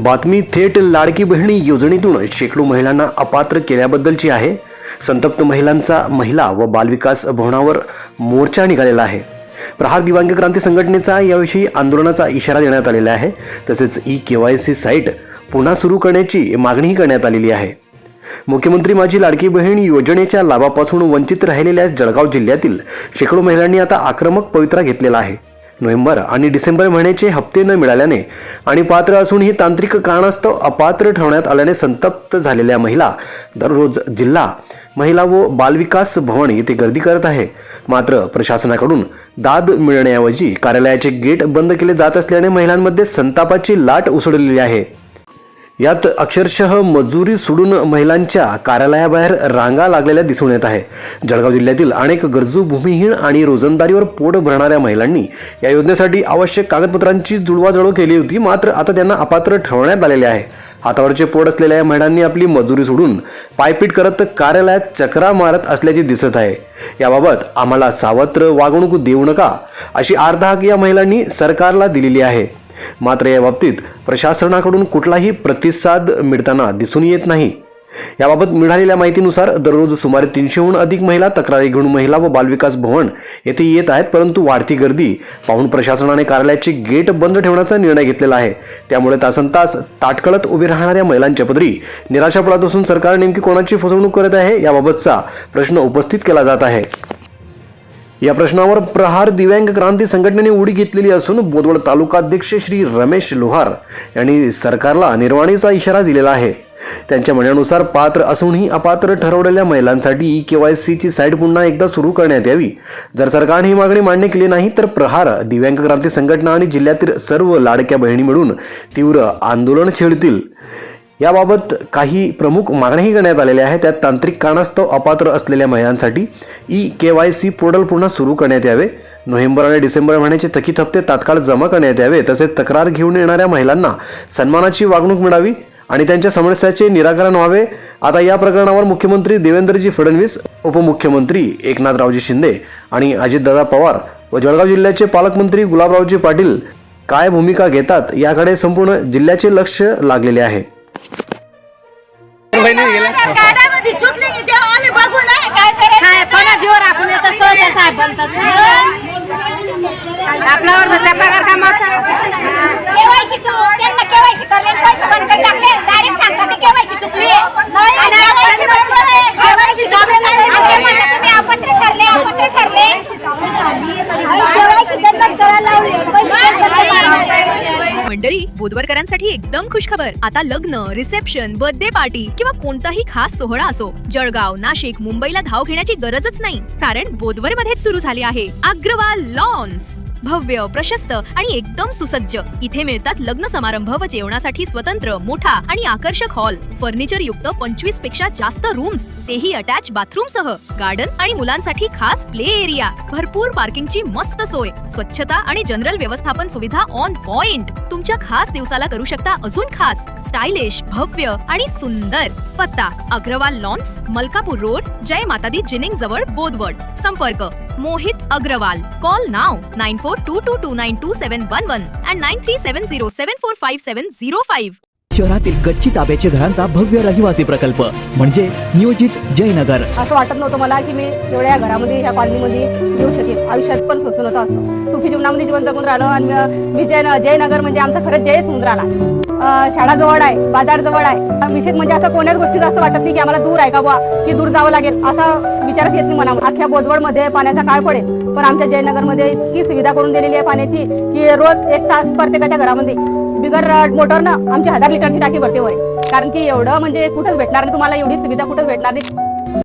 बातमी थेट लाडकी बहिणी योजनेतून शेकडो महिलांना अपात्र केल्याबद्दलची आहे। संतप्त महिलांचा महिला व बालविकास भवनावर मोर्चा निघालेला आहे। प्रहार दिव्यांग क्रांती संघटनेचा याविषयी आंदोलनाचा इशारा देण्यात आलेला आहे। तसेच KYC साइट पुन्हा सुरू करण्याची मागणीही करण्यात आलेली आहे। मुख्यमंत्री माझी लाडकी बहीण योजनेच्या लाभापासून वंचित राहिलेल्या जळगाव जिल्ह्यातील शेकडो महिलांनी आता आक्रमक पवित्रा घेतलेला आहे। नोव्हेंबर आणि डिसेंबर महिन्याचे हप्ते न मिळाल्याने आणि पात्र असूनही तांत्रिक कारणास्तव अपात्र ठरवण्यात आल्याने संतप्त झालेल्या महिला दररोज जिल्हा महिला व बालविकास भवन येथे गर्दी करत आहे। मात्र प्रशासनाकडून दाद मिळण्याऐवजी कार्यालयाचे गेट बंद केले जात असल्याने महिलांमध्ये संतापाची लाट उसळलेली आहे। यात अक्षरशः मजुरी सोडून महिलांच्या कार्यालयाबाहेर रांगा लागलेल्या दिसून येत आहे। जळगाव जिल्ह्यातील अनेक गरजू भूमिहीन आणि रोजंदारीवर पोट भरणाऱ्या महिलांनी या योजनेसाठी आवश्यक कागदपत्रांची जुळवाजुळव केली होती, मात्र आता त्यांना अपात्र ठरवण्यात आलेले आहे। हातावरचे पोट असलेल्या या महिलांनी आपली मजुरी सोडून पायपीट करत कार्यालयात चक्रा मारत असल्याचे दिसत आहे। याबाबत आम्हाला सावत्र वागणूक देऊ नका अशी आर्तहाक या महिलांनी सरकारला दिलेली आहे। मात्र या बाबतीत प्रशासनाकडून कुठलाही प्रतिसाद मिळताना दिसून येत नाही। याबाबत मिळालेल्या माहितीनुसार दररोज सुमारे 300हून अधिक महिला तक्रारी घेऊन महिला व बालविकास भवन येथे येत आहेत, परंतु वाढती गर्दी पाहून प्रशासनाने कार्यालयाचे गेट बंद ठेवण्याचा निर्णय घेतलेला आहे। त्यामुळे तासनतास ताटकळत उभे राहणाऱ्या महिलांच्या पदरी निराशा पडत असून सरकार नेमकी कोणाची फसवणूक करत आहे याबाबतचा प्रश्न उपस्थित केला जात आहे। या प्रश्नावर प्रहार दिव्यांग क्रांती संघटनेने उडी घेतलेली असून बोदवड तालुकाध्यक्ष श्री रमेश लोहार यांनी सरकारला निर्वाणीचा इशारा दिलेला आहे। त्यांच्या म्हणण्यानुसार पात्र असूनही अपात्र ठरवलेल्या महिलांसाठी KYC ची साइट पुन्हा एकदा सुरू करण्यात यावी। जर सरकारने ही मागणी मान्य केली नाही तर प्रहार दिव्यांग क्रांती संघटना आणि जिल्ह्यातील सर्व लाडक्या बहिणी मिळून तीव्र आंदोलन छेडतील। याबाबत काही प्रमुख मागण्याही करण्यात आलेल्या आहेत। त्यात तांत्रिक कारणास्तव अपात्र असलेल्या महिलांसाठी KYC पोर्टल पुन्हा सुरू करण्यात यावे, नोव्हेंबर आणि डिसेंबर महिन्याचे थकीत हप्ते तात्काळ जमा करण्यात यावे, तसेच तक्रार घेऊन येणाऱ्या महिलांना सन्मानाची वागणूक मिळावी आणि त्यांच्या समस्याचे निराकरण व्हावे। आता या प्रकरणावर मुख्यमंत्री देवेंद्रजी फडणवीस, उपमुख्यमंत्री एकनाथरावजी शिंदे आणि अजितदादा पवार व जळगाव जिल्ह्याचे पालकमंत्री गुलाबरावजी पाटील काय भूमिका घेतात याकडे संपूर्ण जिल्ह्याचे लक्ष लागलेले आहे। गाड्यामध्ये चुकली की तेव्हा आम्ही बघू नाही काय करायचं, पण जीवर आपण येतं सहज साहेब बनतात आपल्यावर त्याचा पगार कामात KYC त्यांना KYC करले पैसे बंद करून टाकले, डायरेक्ट सांगतात KYC चुकली नाही आणि KYC तुम्ही अपात्र ठरले KYC त्यांनाच करायला लावले मंडळी, बोदवरकरांसाठी एकदम खुशखबर। आता लग्न, रिसेप्शन, बर्थडे पार्टी किंवा कोणताही खास सोहळा असो, जळगाव, नाशिक, मुंबईला धाव घेण्याची गरजच नाही, कारण बोदवर मध्येच सुरू झाली आहे अग्रवाल लॉन्स। भव्य, प्रशस्त आणि एकदम सुसज्ज इथे मिळतात लग्न समारंभ व जेवणासाठी स्वतंत्र मोठा आणि आकर्षक हॉल, फर्निचर युक्त 25 पेक्षा जास्त रूम्स, तेही अटॅच बाथरूम सह, गार्डन आणि मुलांसाठी खास प्ले एरिया, भरपूर पार्किंगची मस्त सोय, स्वच्छता आणि जनरल व्यवस्थापन सुविधा ऑन पॉइंट। तुमच्या खास दिवसाला करू शकता अजून खास, स्टायलिश, भव्य आणि सुंदर। पत्ता Agarwal lawns, Malkapur road, Jai Matadi ginning जवळ, बोदवड। संपर्क Mohit Agarwal. Call now 9422922711 and 9370745705। शहरातील गच्ची ताब्याच्या घरांचा भव्य रहिवासी प्रकल्प म्हणजे नियोजित जयनगर। असं वाटत नव्हतं मला की मी एवढ्या घरामध्ये ह्या कॉलनीमध्ये येऊ शकेल। आयुष्यात पण सोचून होतं असं सुखी जीवनामध्ये जीवन जगून राहिलो आणि मी जयनगर म्हणजे आमचा खरंच जयच होऊन राहिला। शाळा जवळ आहे, बाजार जवळ आहे, विशेष म्हणजे असं कोण्याच गोष्टीत असं वाटत नाही की आम्हाला दूर आहे का बुवा की दूर जावं लागेल असा विचारच येत नाही मनामध्ये। अख्ख्या बोदवडमध्ये पाण्याचा काळ पडेल, पण आमच्या जयनगरमध्ये इतकी सुविधा करून दिलेली आहे पाण्याची की रोज 1 तास प्रत्येकाच्या घरामध्ये बिगर मोटरनं आमची 1000 लिटरची टाकी भरते वर, कारण की एवढं म्हणजे कुठंच भेटणार नाही तुम्हाला, एवढी सुविधा कुठंच भेटणार नाही।